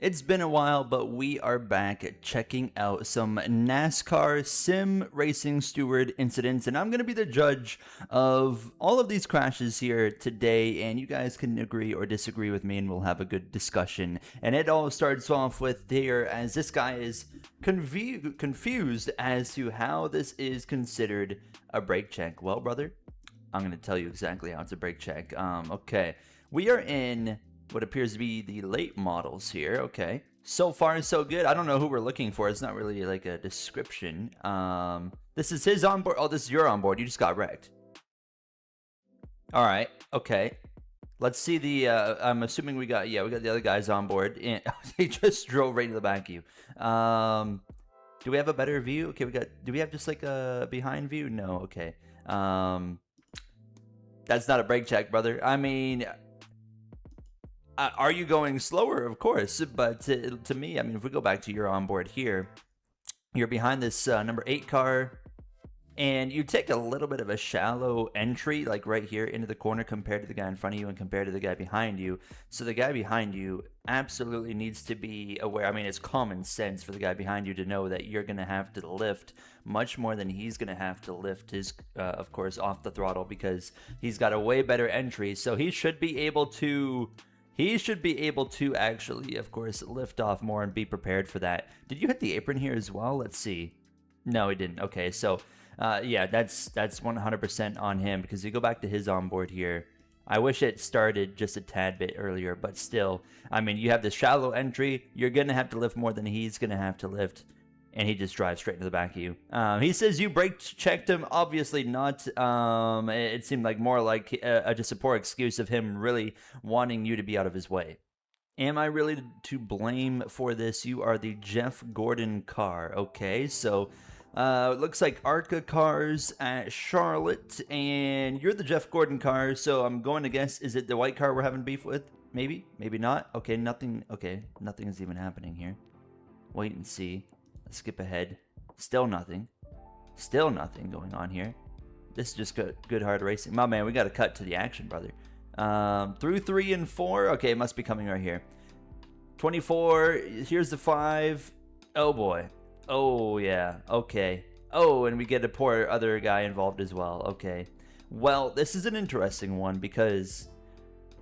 It's been a while, but we are back checking out some NASCAR sim racing steward incidents, and I'm going to be the judge of all of these crashes here today, and you guys can agree or disagree with me, and we'll have a good discussion. And it all starts off with here, as this guy is confused as to how this is considered a brake check. Well, brother, I'm going to tell you exactly how it's a brake check. Okay, we are in what appears to be the late models here. Okay, so far so good. I don't know who we're looking for. It's not really like a description. This is his onboard. Oh, this is your onboard. You just got wrecked. All right. Okay. Let's see the. I'm assuming we got the other guys on board. And they just drove right to the back of you. Do we have a better view? Okay, we got. Do we have just like a behind view? No. Okay. That's not a brake check, brother. I mean. Are you going slower? Of course, but to me, I mean, if we go back to your onboard here, you're behind this number 8 car, and you take a little bit of a shallow entry, like right here into the corner compared to the guy in front of you and compared to the guy behind you. So the guy behind you absolutely needs to be aware. I mean, it's common sense for the guy behind you to know that you're going to have to lift much more than he's going to have to lift his, of course, off the throttle, because he's got a way better entry. So he should be able to... actually, of course, lift off more and be prepared for that. Did you hit the apron here as well? Let's see. No, he didn't. Okay, so yeah, that's 100% on him, because you go back to his onboard here. I wish it started just a tad bit earlier, but still, I mean, you have this shallow entry. You're going to have to lift more than he's going to have to lift. And he just drives straight into the back of you. He says you brake checked him. Obviously not. It seemed like more like just a poor excuse of him really wanting you to be out of his way. Am I really to blame for this? You are the Jeff Gordon car. Okay, so it looks like Arca cars at Charlotte, and you're the Jeff Gordon car. So I'm going to guess, is it the white car we're having beef with? Maybe, maybe not. Okay, nothing. Okay, nothing is even happening here. Wait and see. Let's skip ahead. Still nothing. Still nothing going on here. This is just good hard racing. My man, we got to cut to the action, brother. Through 3 and 4. Okay, it must be coming right here. 24. Here's the 5. Oh, boy. Oh, yeah. Okay. Oh, and we get a poor other guy involved as well. Okay. Well, this is an interesting one, because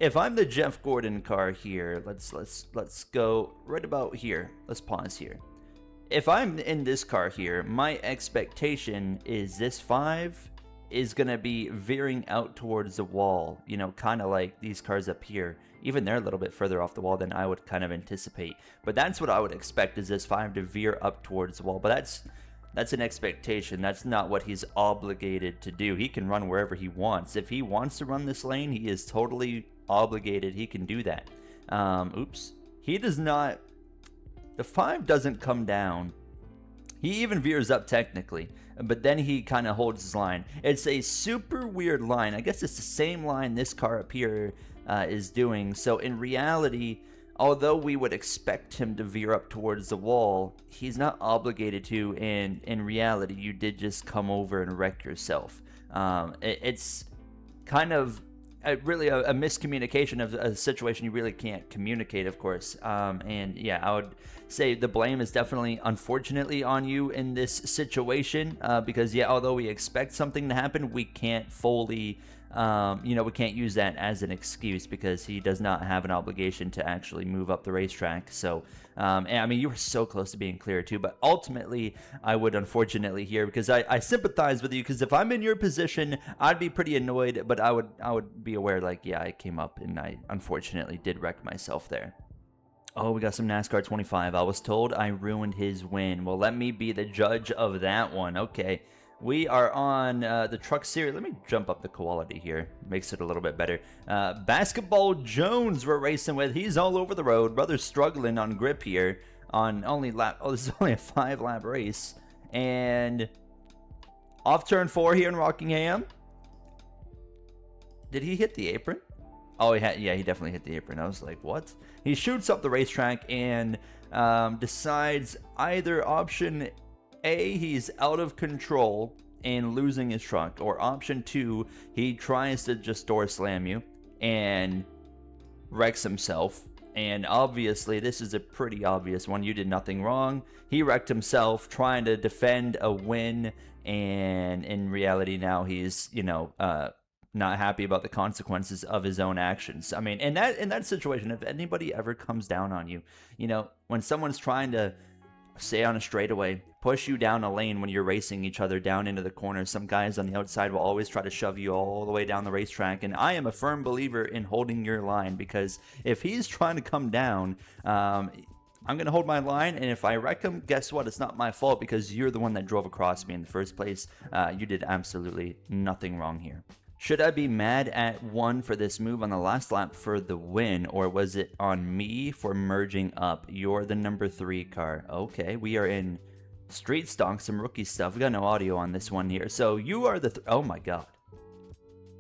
if I'm the Jeff Gordon car here, let's go right about here. Let's pause here. If I'm in this car here, my expectation is this 5 is going to be veering out towards the wall, you know, kind of like these cars up here. Even they're a little bit further off the wall than I would kind of anticipate. But that's what I would expect, is this 5 to veer up towards the wall. But that's an expectation. That's not what he's obligated to do. He can run wherever he wants. If he wants to run this lane, he is totally obligated. He can do that. Oops. He does not... The 5 doesn't come down. He even veers up technically, but then he kind of holds his line. It's a super weird line. I guess it's the same line this car up here is doing. So in reality, although we would expect him to veer up towards the wall, he's not obligated to, and in reality, you did just come over and wreck yourself. It's kind of really a miscommunication of a situation you really can't communicate, of course. And yeah, I would say the blame is definitely, unfortunately, on you in this situation, because yeah, although we expect something to happen, we can't fully, we can't use that as an excuse, because he does not have an obligation to actually move up the racetrack. So, and I mean, you were so close to being clear too, but ultimately, I would unfortunately here, because I sympathize with you, because if I'm in your position, I'd be pretty annoyed, but I would be aware, like, yeah, I came up and I unfortunately did wreck myself there. Oh, we got some NASCAR 25. I was told I ruined his win. Well, let me be the judge of that one. Okay. We are on the truck series. Let me jump up the quality here. Makes it a little bit better. Basketball Jones we're racing with. He's all over the road. Brother's struggling on grip here on only lap. Oh, this is only a 5-lap race. And off turn 4 here in Rockingham. Did he hit the apron? Oh, yeah, he definitely hit the apron. I was like, what? He shoots up the racetrack and decides either option A, he's out of control and losing his truck, or option 2, he tries to just door slam you and wrecks himself, And obviously, this is a pretty obvious one. You did nothing wrong. He wrecked himself trying to defend a win, and in reality, now he's, not happy about the consequences of his own actions. I mean, in that situation, if anybody ever comes down on you, when someone's trying to say on a straightaway, push you down a lane when you're racing each other down into the corner, some guys on the outside will always try to shove you all the way down the racetrack. And I am a firm believer in holding your line, because if he's trying to come down, I'm going to hold my line, and if I wreck him, guess what? It's not my fault, because you're the one that drove across me in the first place. You did absolutely nothing wrong here. Should I be mad at one for this move on the last lap for the win, or was it on me for merging up? You're the number 3 car. Okay, we are in street stock, some rookie stuff. We got no audio on this one here. So you are the oh my god.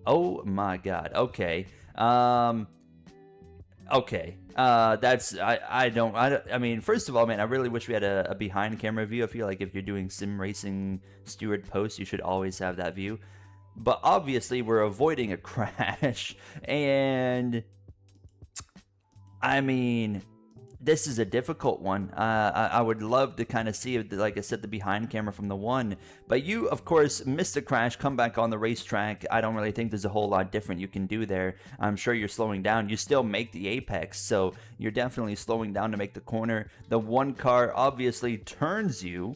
Oh my god. Okay. Okay. That's I mean, first of all, man, I really wish we had a behind camera view. I feel like if you're doing sim racing steward posts, you should always have that view. But obviously, we're avoiding a crash, and I mean, this is a difficult one. I would love to kind of see, like I said, the behind camera from the one. But you, of course, missed a crash, come back on the racetrack. I don't really think there's a whole lot different you can do there. I'm sure you're slowing down. You still make the apex, so you're definitely slowing down to make the corner. The one car obviously turns you.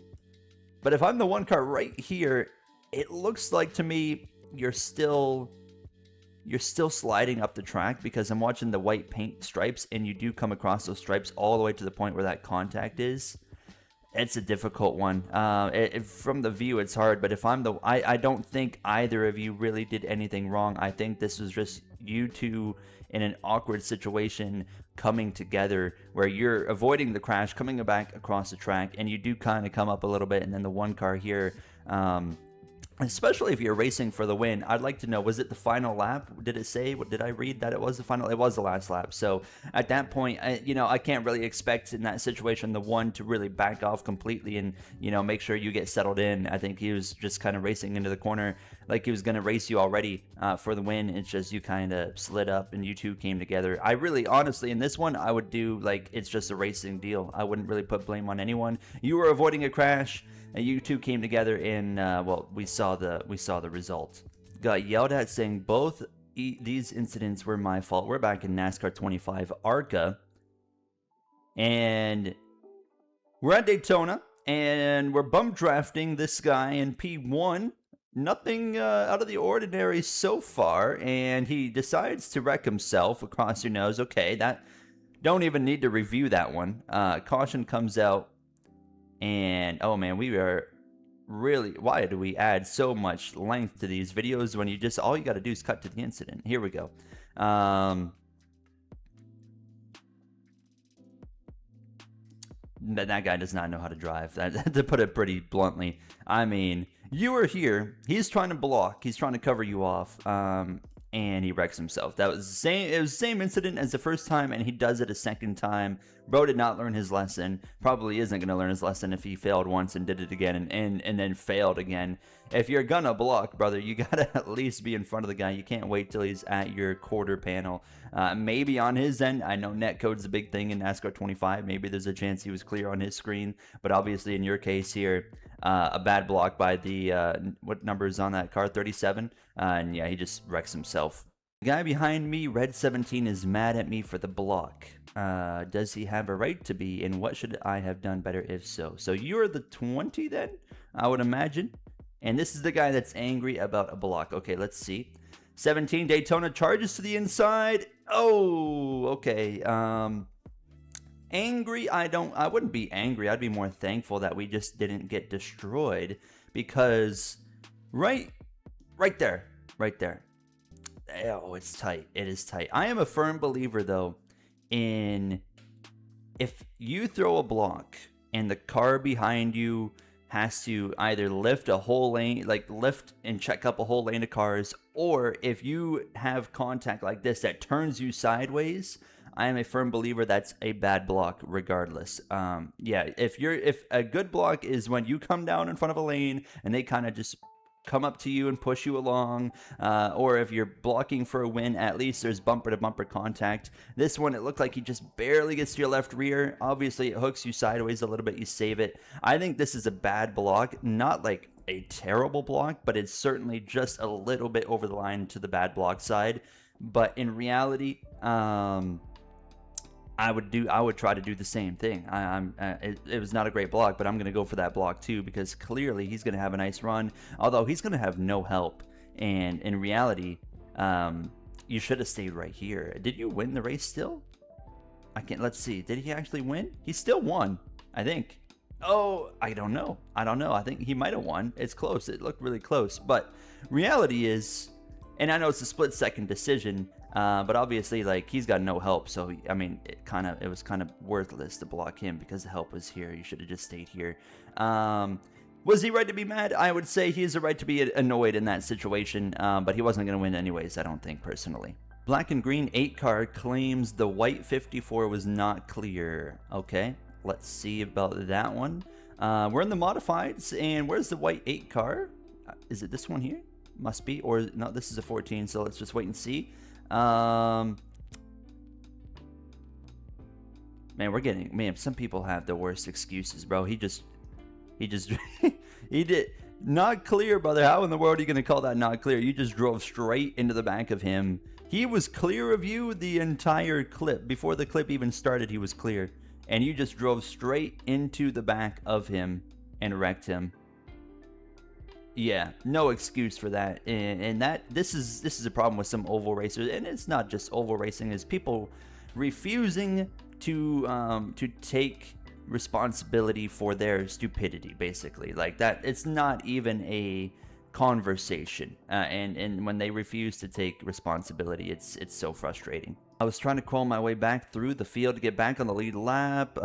But if I'm the one car right here, it looks like to me you're still sliding up the track, because I'm watching the white paint stripes, and you do come across those stripes all the way to the point where that contact is. It's a difficult one. From the view, it's hard, but if I don't think either of you really did anything wrong. I think this was just you two in an awkward situation coming together, where you're avoiding the crash, coming back across the track, and you do kind of come up a little bit, and then the one car here, especially if you're racing for the win, I'd like to know, was it the final lap? Did it say, did I read that it was the final? It was the last lap. So at that point, I can't really expect in that situation the one to really back off completely and, make sure you get settled in. I think he was just kind of racing into the corner like he was going to race you already for the win. It's just you kind of slid up and you two came together. I really, honestly, in this one, I would do like it's just a racing deal. I wouldn't really put blame on anyone. You were avoiding a crash. And you two came together in, we saw the result. Got yelled at saying both these incidents were my fault. We're back in NASCAR 25 Arca. And we're at Daytona. And we're bump drafting this guy in P1. Nothing out of the ordinary so far. And he decides to wreck himself across your nose. Okay, don't even need to review that one. Caution comes out. And oh man, we are really, why do we add so much length to these videos when all you got to do is cut to the incident? Here we go. That guy does not know how to drive. To put it pretty bluntly. I mean, you were here. He's trying to block. He's trying to cover you off. And he wrecks himself. It was the same incident as the first time, and he does it a second time. Bro did not learn his lesson. Probably isn't going to learn his lesson if he failed once and did it again and then failed again. If you're going to block, brother, you got to at least be in front of the guy. You can't wait till he's at your quarter panel. Maybe on his end, I know netcode's a big thing in NASCAR 25. Maybe there's a chance he was clear on his screen. But obviously in your case here, a bad block by the, what number is on that car? 37? And yeah, he just wrecks himself. The guy behind me, red 17, is mad at me for the block. Does he have a right to be? And what should I have done better if so? So you're the 20 then, I would imagine. And this is the guy that's angry about a block. Okay, let's see. 17, Daytona charges to the inside. Oh, okay. Angry, I wouldn't be angry. I'd be more thankful that we just didn't get destroyed, because right there. Oh, it's tight. It is tight. I am a firm believer, though, in if you throw a block and the car behind you has to either lift a whole lane, like lift and check up a whole lane of cars, or if you have contact like this that turns you sideways, I am a firm believer that's a bad block regardless. Yeah, if a good block is when you come down in front of a lane and they kind of just come up to you and push you along, or if you're blocking for a win, at least there's bumper to bumper contact. This one, it looked like he just barely gets to your left rear. Obviously it hooks you sideways a little bit, you save it. I think this is a bad block, not like a terrible block, but it's certainly just a little bit over the line to the bad block side. But in reality, I would try to do the same thing. It was not a great block, but I'm going to go for that block too, because clearly he's going to have a nice run, although he's going to have no help. And in reality, you should have stayed right here. Did you win the race still? Let's see. Did he actually win? He still won, I think. Oh, I don't know. I think he might have won. It's close. It looked really close. But reality is, and I know it's a split-second decision, but obviously, like, he's got no help. So, I mean, it was kind of worthless to block him because the help was here. You should have just stayed here. Was he right to be mad? I would say he has a right to be annoyed in that situation, but he wasn't going to win anyways, I don't think, personally. Black and green 8 car claims the white 54 was not clear. Okay, let's see about that one. We're in the modifieds, and where's the white 8 car? Is it this one here? Must be, or no, this is a 14, so let's just wait and see. Man, some people have the worst excuses, bro. He did not clear, brother. How in the world are you going to call that not clear? You just drove straight into the back of him. He was clear of you the entire clip. Before the clip even started, he was clear. And you just drove straight into the back of him and wrecked him. Yeah, no excuse for that. And this is a problem with some oval racers, and it's not just oval racing. It's people refusing to take responsibility for their stupidity, basically. Like that, it's not even a conversation. And when they refuse to take responsibility, it's so frustrating. I was trying to crawl my way back through the field to get back on the lead lap.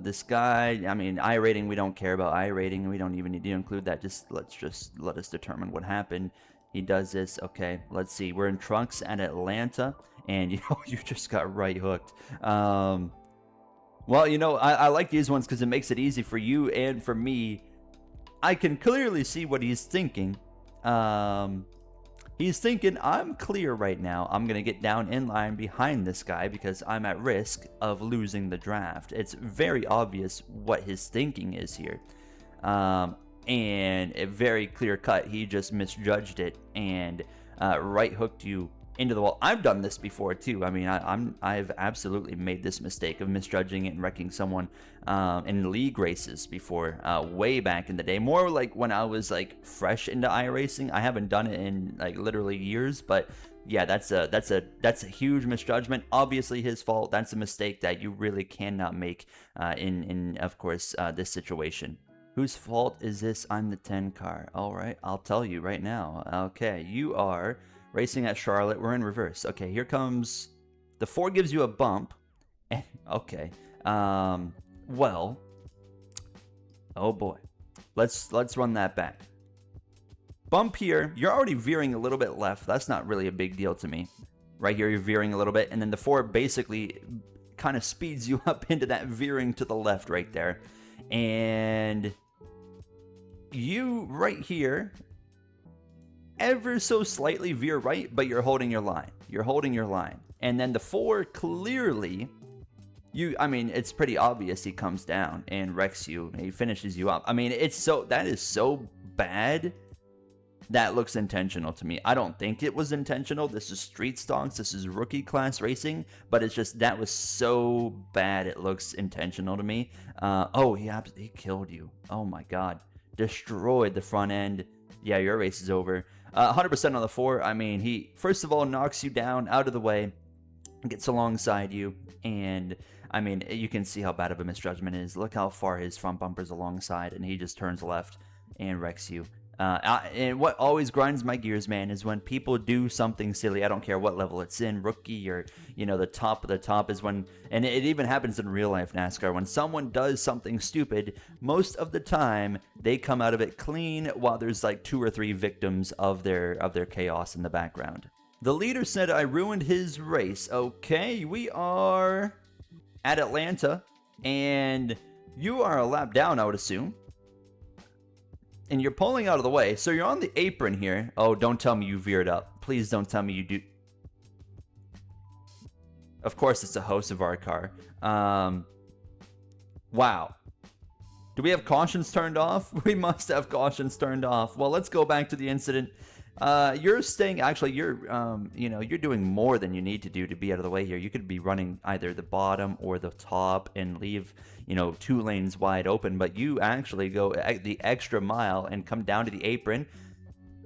This guy, I mean, I rating, we don't care about I rating. We don't even need to include that. Let us determine what happened. He does this. Okay, let's see. We're in trucks at Atlanta, and you just got right hooked. Well, I like these ones because it makes it easy for you and for me. I can clearly see what he's thinking. He's thinking, I'm clear right now. I'm going to get down in line behind this guy because I'm at risk of losing the draft. It's very obvious what his thinking is here. And a very clear cut. He just misjudged it and right hooked you into the wall. I've done this before too. I mean, I've absolutely made this mistake of misjudging it and wrecking someone in league races before, way back in the day. More like when I was like fresh into iRacing. I haven't done it in like literally years, but yeah, that's a huge misjudgment. Obviously his fault. That's a mistake that you really cannot make in of course this situation. Whose fault is this? I'm the 10 car. All right, I'll tell you right now. Okay, you are racing at Charlotte. We're in reverse. Okay, here comes the 4 gives you a bump. And okay. Well, oh boy. Let's run that back. Bump here. You're already veering a little bit left. That's not really a big deal to me. Right here, you're veering a little bit, and then the 4 basically kind of speeds you up into that veering to the left right there. And you right here ever so slightly veer right, but you're holding your line. You're holding your line. And then the 4 clearly, I mean, it's pretty obvious he comes down and wrecks you. He finishes you up. I mean, that is so bad. That looks intentional to me. I don't think it was intentional. This is street stocks. This is rookie class racing. But it's just, that was so bad it looks intentional to me. Oh, he killed you. Oh my God. Destroyed the front end. Yeah, your race is over. 100% on the 4. I mean, he, first of all, knocks you down out of the way, gets alongside you, and I mean, you can see how bad of a misjudgment it is. Look how far his front bumper's alongside, and he just turns left and wrecks you. And what always grinds my gears, man, is when people do something silly. I don't care what level it's in, rookie or, the top of the top is when, and it even happens in real life NASCAR, when someone does something stupid, most of the time they come out of it clean while there's like 2 or 3 victims of their chaos in the background. The leader said I ruined his race. Okay, we are at Atlanta, and you are a lap down, I would assume. and you're pulling out of the way. So you're on the apron here. Oh, don't tell me you veered up. Please don't tell me you do. Of course, it's a host of our car. Wow. Do we have cautions turned off? We must have cautions turned off. Well, let's go back to the incident. You're staying, actually, you're doing more than you need to do to be out of the way here. You could be running either the bottom or the top and leave, 2 lanes wide open, but you actually go the extra mile and come down to the apron.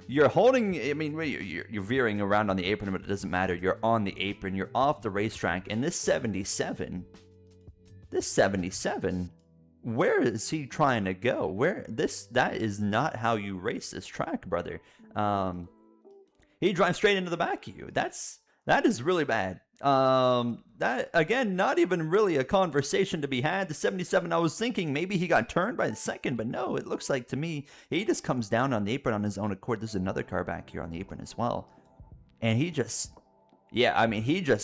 You're holding, you're veering around on the apron, but it doesn't matter. You're on the apron. You're off the racetrack. And this 77, where is he trying to go? That is not how you race this track, brother. He drives straight into the back of you. That is really bad. That, again, not even really a conversation to be had. The 77, I was thinking maybe he got turned by the second, but no, it looks like to me he just comes down on the apron on his own accord. There's another car back here on the apron as well, and he just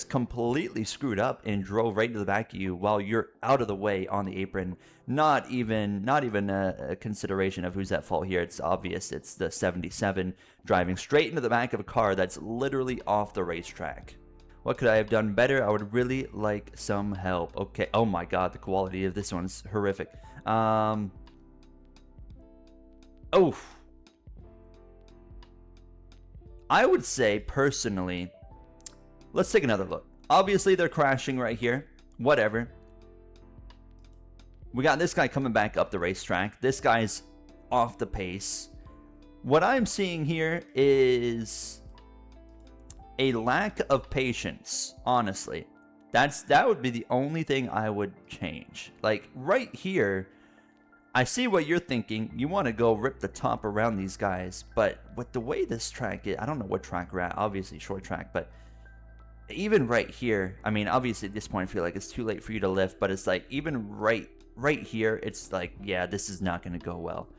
completely screwed up and drove right into the back of you while you're out of the way on the apron. Not even a consideration of who's at fault here. It's obvious. It's the 77 driving straight into the back of a car that's literally off the racetrack. What could I have done better? I would really like some help. Okay. Oh my God, the quality of this one's horrific. Oh. I would say personally, let's take another look. Obviously, they're crashing right here. Whatever. We got this guy coming back up the racetrack. This guy's off the pace. What I'm seeing here is a lack of patience, honestly. That would be the only thing I would change. Like, right here, I see what you're thinking. You want to go rip the top around these guys. But with the way this track is, I don't know what track we're at. Obviously, short track, but even right here, obviously at this point I feel like it's too late for you to lift, but it's like even right here, it's like, yeah, this is not going to go well.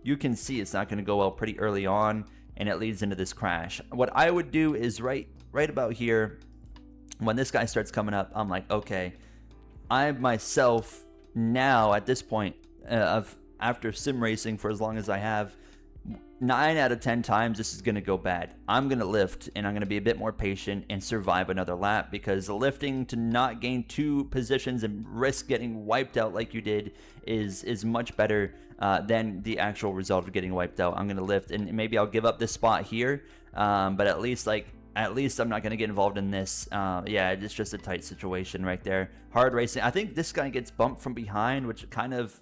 You can see it's not going to go well pretty early on, and it leads into this crash. What I would do is right about here, when this guy starts coming up, I'm like, okay, I myself now at this point after sim racing for as long as I have, 9 out of 10 times this is going to go bad. I'm going to lift, and I'm going to be a bit more patient and survive another lap, because lifting to not gain 2 positions and risk getting wiped out like you did is much better than the actual result of getting wiped out. I'm going to lift, and maybe I'll give up this spot here, but at least I'm not going to get involved in this. Yeah, it's just a tight situation right there. Hard racing. I think this guy gets bumped from behind, which kind of,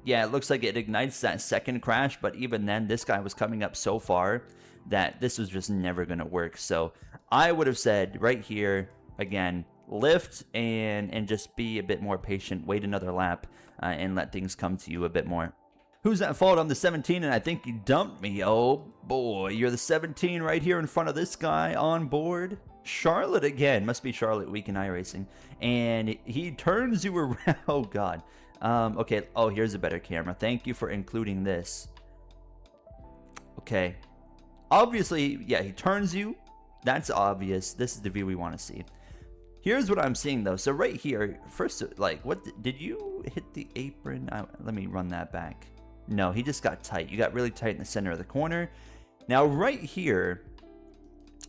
yeah, it looks like it ignites that second crash, but even then, this guy was coming up so far that this was just never going to work. So I would have said right here, again, lift and just be a bit more patient, wait another lap, and let things come to you a bit more. Who's at fault? I'm the 17, and I think you dumped me. Oh boy, you're the 17 right here in front of this guy on board. Charlotte again. Must be Charlotte week in iRacing. And he turns you around. Oh God. Okay. Oh, here's a better camera. Thank you for including this. Okay. Obviously, yeah, he turns you. That's obvious. This is the view we want to see. Here's what I'm seeing though. So right here, first, like, what did you hit the apron? Let me run that back. No, he just got tight. You got really tight in the center of the corner. Now right here,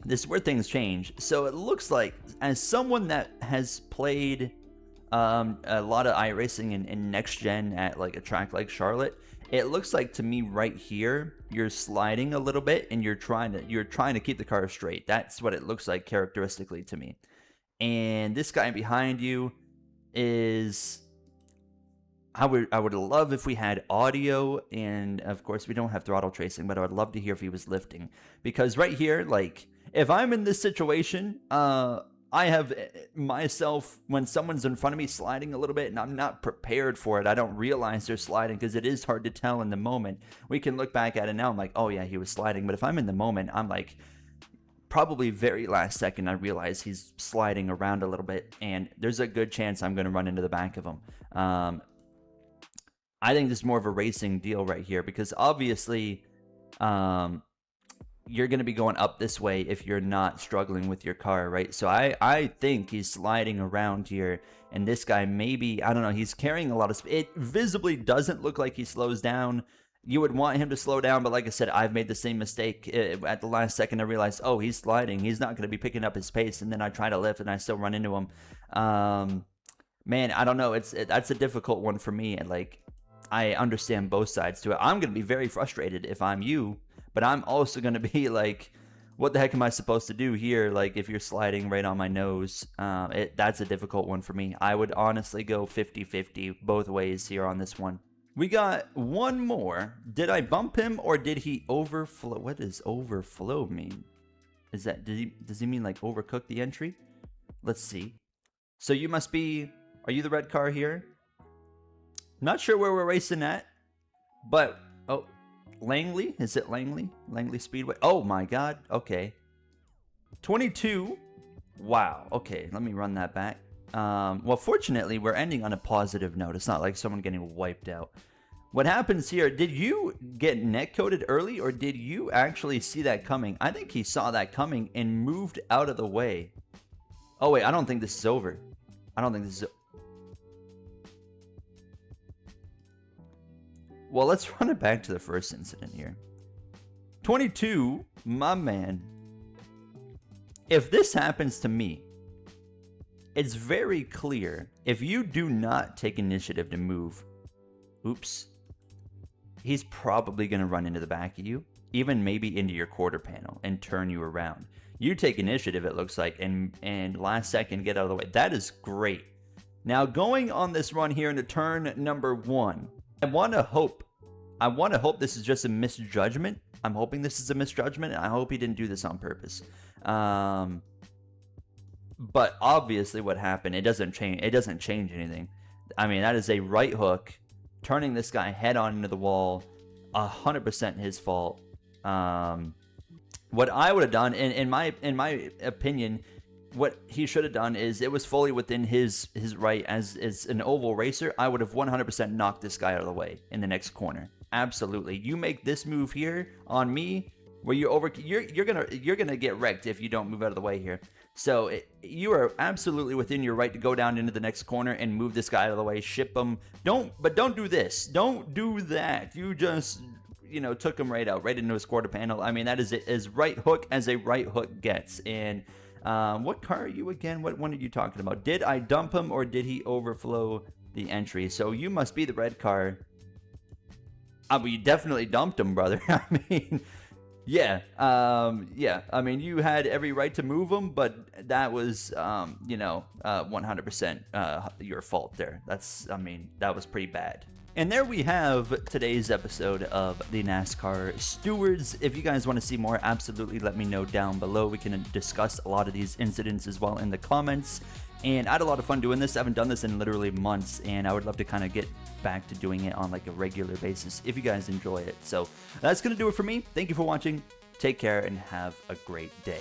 this is where things change. So it looks like, as someone that has played a lot of iRacing in next gen at like a track like Charlotte, it looks like to me right here you're sliding a little bit and you're trying to keep the car straight. That's what it looks like characteristically to me. And this guy behind you is, I would love if we had audio, and of course we don't have throttle tracing, but I would love to hear if he was lifting, because right here, like, if I'm in this situation, I have myself, when someone's in front of me sliding a little bit and I'm not prepared for it, I don't realize they're sliding, because it is hard to tell in the moment. We can look back at it now, I'm like, oh yeah, he was sliding. But if I'm in the moment, I'm like, probably very last second, I realize he's sliding around a little bit, and there's a good chance I'm going to run into the back of him. I think this is more of a racing deal right here, because obviously you're going to be going up this way if you're not struggling with your car, right? So I think he's sliding around here, and this guy maybe, I don't know, he's carrying a lot of speed. It visibly doesn't look like he slows down. you would want him to slow down, but like I said, I've made the same mistake. At the last second, I realized, oh, he's sliding. He's not going to be picking up his pace, and then I try to lift, and I still run into him. Man, I don't know. That's a difficult one for me, and like, I understand both sides to it. I'm going to be very frustrated if I'm you, but I'm also going to be like, what the heck am I supposed to do here? Like, if you're sliding right on my nose, that's a difficult one for me. I would honestly go 50-50 both ways here on this one. We got one more. Did I bump him or did he overflow? What does overflow mean? Does he mean like overcook the entry? Let's see. So you must be, are you the red car here? Not sure where we're racing at, but, oh, Langley? Is it Langley? Langley Speedway? Oh my God. Okay. 22. Wow. Okay, let me run that back. Well, fortunately, we're ending on a positive note. It's not like someone getting wiped out. What happens here, did you get net coated early or did you actually see that coming? I think he saw that coming and moved out of the way. Oh, wait, I don't think this is over. I don't think this is... Well, let's run it back to the first incident here. 22, my man. If this happens to me, it's very clear. If you do not take initiative to move, oops, he's probably going to run into the back of you, even maybe into your quarter panel and turn you around. You take initiative, it looks like, and last second get out of the way. That is great. Now, going on this run here into turn number 1, I want to hope this is just a misjudgment. I'm hoping this is a misjudgment, and I hope he didn't do this on purpose. But obviously what happened, it doesn't change anything. I mean, that is a right hook, turning this guy head on into the wall, 100% his fault. What I would have done, in my opinion, what he should have done is, it was fully within his right as an oval racer. I would have 100% knocked this guy out of the way in the next corner. Absolutely. You make this move here on me, where you're gonna get wrecked if you don't move out of the way here. So you are absolutely within your right to go down into the next corner and move this guy out of the way, ship him. Don't do this. Don't do that. You just, took him right out, right into his quarter panel. I mean, that is as right hook as a right hook gets. And what car are you again? What one are you talking about? Did I dump him or did he overflow the entry? So you must be the red car. Well, you definitely dumped him, brother. I mean... Yeah, I mean, you had every right to move him, but that was, 100% your fault there. That was pretty bad. And there we have today's episode of the NASCAR Stewards. If you guys want to see more, absolutely let me know down below. We can discuss a lot of these incidents as well in the comments. And I had a lot of fun doing this. I haven't done this in literally months, and I would love to kind of get back to doing it on like a regular basis if you guys enjoy it. So that's going to do it for me. Thank you for watching. Take care and have a great day.